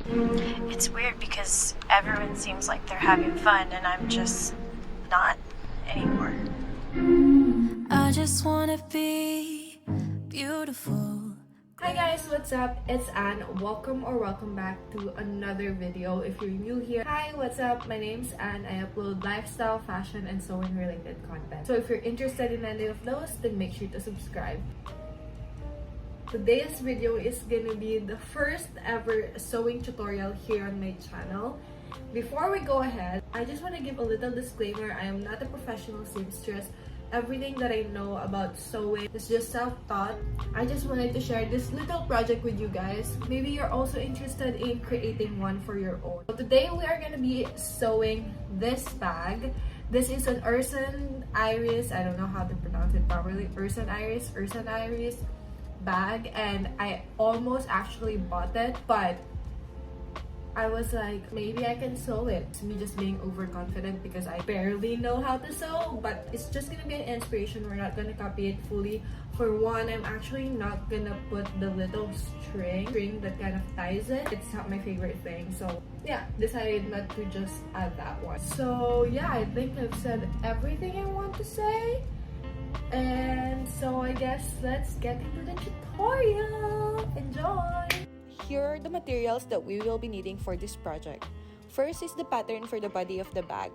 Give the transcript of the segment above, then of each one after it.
It's weird because everyone seems like they're having fun and I'm just not anymore. I just wanna be beautiful. Hi guys, what's up? It's Anne. Welcome back to another video. If you're new here, hi, what's up? My name's Anne. I upload lifestyle, fashion, and sewing related content. So if you're interested in any of those, then make sure to subscribe. Today's video is gonna be the first ever sewing tutorial here on my channel. Before we go ahead, I just want to give a little disclaimer. I am not a professional seamstress. Everything that I know about sewing is just self-taught. I just wanted to share this little project with you guys. Maybe you're also interested in creating one for your own. So today we are going to be sewing this bag. This is an Ursan Iris. I don't know how to pronounce it properly. Ursan Iris bag, and I almost actually bought it, but I was like, maybe I can sew it. It's me just being overconfident because I barely know how to sew, but it's just gonna be an inspiration. We're not gonna copy it fully. For one, I'm actually not gonna put the little string that kind of ties it. It's not my favorite thing, so yeah, decided not to just add that one. So yeah, I think I've said everything I want to say. And so I guess let's get into the tutorial. Enjoy! Here are the materials that we will be needing for this project. First is the pattern for the body of the bag.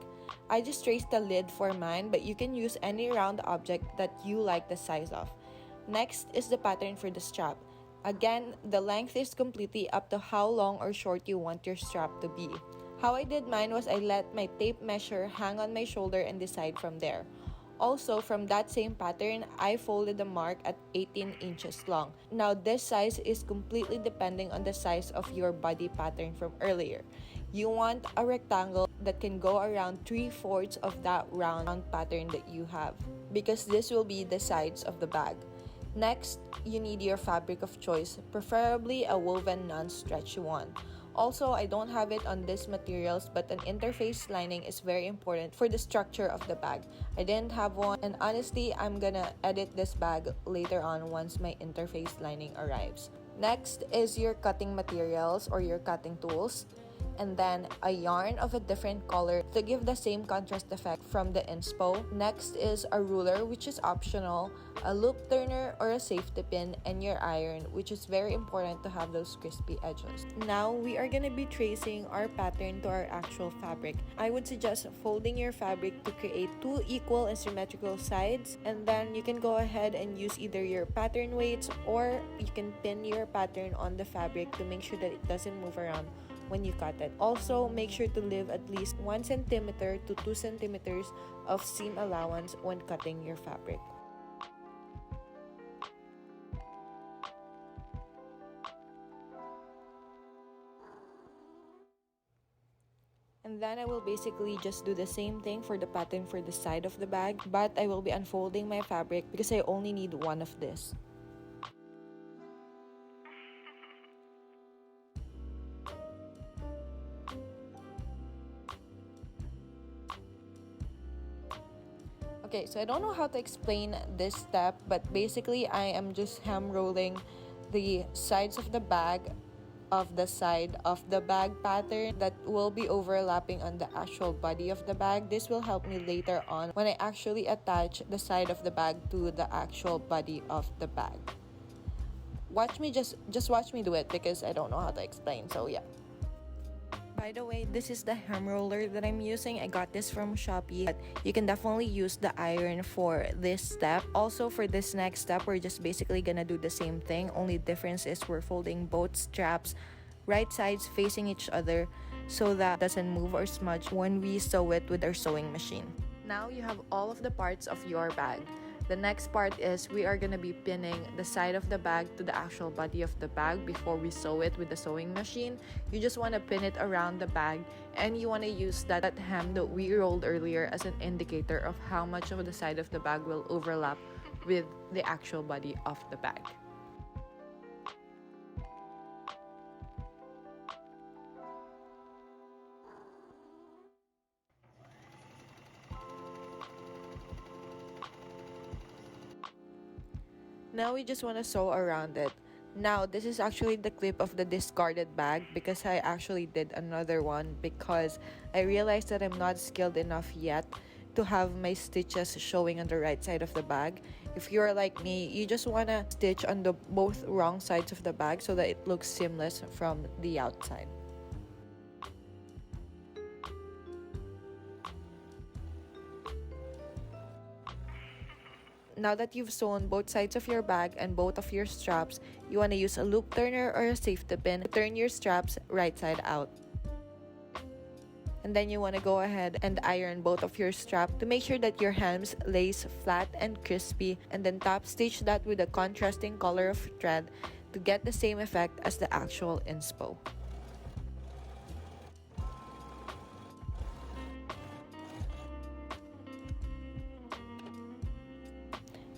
I just traced the lid for mine, but you can use any round object that you like the size of. Next is the pattern for the strap. Again, the length is completely up to how long or short you want your strap to be. How I did mine was I let my tape measure hang on my shoulder and decide from there. Also, from that same pattern, I folded the mark at 18 inches long. Now, this size is completely depending on the size of your body pattern from earlier. You want a rectangle that can go around 3/4 of that round pattern that you have, because this will be the sides of the bag. Next, you need your fabric of choice, preferably a woven non-stretchy one. Also, I don't have it on these materials, but an interface lining is very important for the structure of the bag. I didn't have one, and honestly, I'm gonna edit this bag later on once my interface lining arrives. Next is your cutting materials or your cutting tools, and then a yarn of a different color to give the same contrast effect from the inspo. Next is a ruler, which is optional, a loop turner or a safety pin, and your iron, which is very important to have those crispy edges. Now we are gonna be tracing our pattern to our actual fabric. I would suggest folding your fabric to create two equal and symmetrical sides, and then you can go ahead and use either your pattern weights or you can pin your pattern on the fabric to make sure that it doesn't move around when you cut it. Also, make sure to leave at least 1 centimeter to 2 centimeters of seam allowance when cutting your fabric. And then I will basically just do the same thing for the pattern for the side of the bag, but I will be unfolding my fabric because I only need one of this. Okay, so I don't know how to explain this step, but basically I am just hem rolling the sides of the bag of the side of the bag pattern that will be overlapping on the actual body of the bag. This will help me later on when I actually attach the side of the bag to the actual body of the bag. Watch me, just watch me do it because I don't know how to explain, so yeah. By the way, this is the hem roller that I'm using. I got this from Shopee, but you can definitely use the iron for this step. Also, for this next step, we're just basically gonna do the same thing. Only difference is we're folding both straps right sides facing each other so that it doesn't move or smudge when we sew it with our sewing machine. Now you have all of the parts of your bag. The next part is we are going to be pinning the side of the bag to the actual body of the bag before we sew it with the sewing machine. You just want to pin it around the bag, and you want to use that hem that we rolled earlier as an indicator of how much of the side of the bag will overlap with the actual body of the bag. Now we just want to sew around it. Now, this is actually the clip of the discarded bag because I actually did another one because I realized that I'm not skilled enough yet to have my stitches showing on the right side of the bag. If you're like me, you just want to stitch on the both wrong sides of the bag so that it looks seamless from the outside. Now that you've sewn both sides of your bag and both of your straps, you want to use a loop turner or a safety pin to turn your straps right side out. And then you want to go ahead and iron both of your straps to make sure that your hems lays flat and crispy, and then top stitch that with a contrasting color of thread to get the same effect as the actual inspo.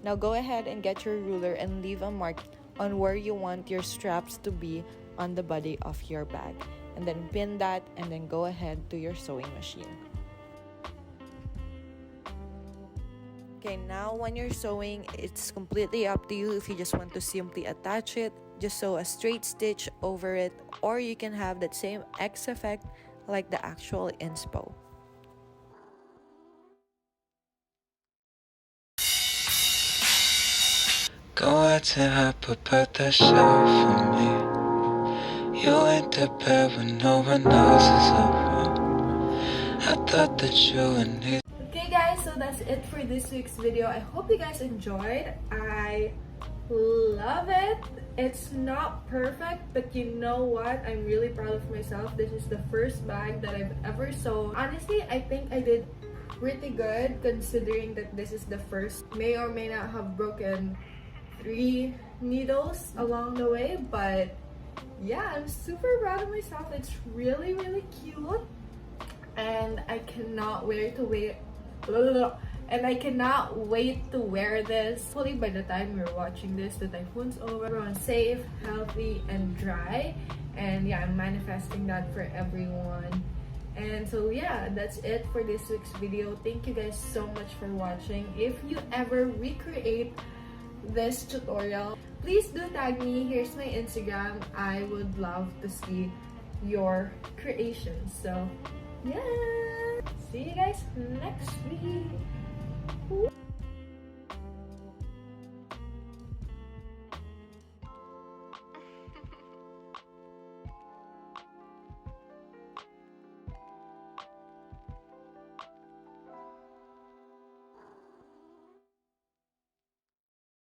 Now go ahead and get your ruler and leave a mark on where you want your straps to be on the body of your bag. And then pin that and then go ahead to your sewing machine. Okay, now when you're sewing, it's completely up to you if you just want to simply attach it, just sew a straight stitch over it, or you can have that same X effect like the actual inspo. Go out to help her put that show for me. You ain't the bed when no one else is around. I thought that you would need. Okay guys, so that's it for this week's video. I hope you guys enjoyed. I love it. It's not perfect, but you know what? I'm really proud of myself. This is the first bag that I've ever sewn. Honestly, I think I did pretty good considering that this is the first. May or may not have broken 3 needles along the way, but yeah, I'm super proud of myself. It's really cute, and I cannot wait to wear this. Hopefully by the time you're watching this, the typhoon's over, everyone's safe, healthy, and dry. And yeah, I'm manifesting that for everyone. And so yeah, that's it for this week's video. Thank you guys so much for watching. If you ever recreate this tutorial, please do tag me. Here's my Instagram. I would love to see your creations. So yeah, see you guys next week.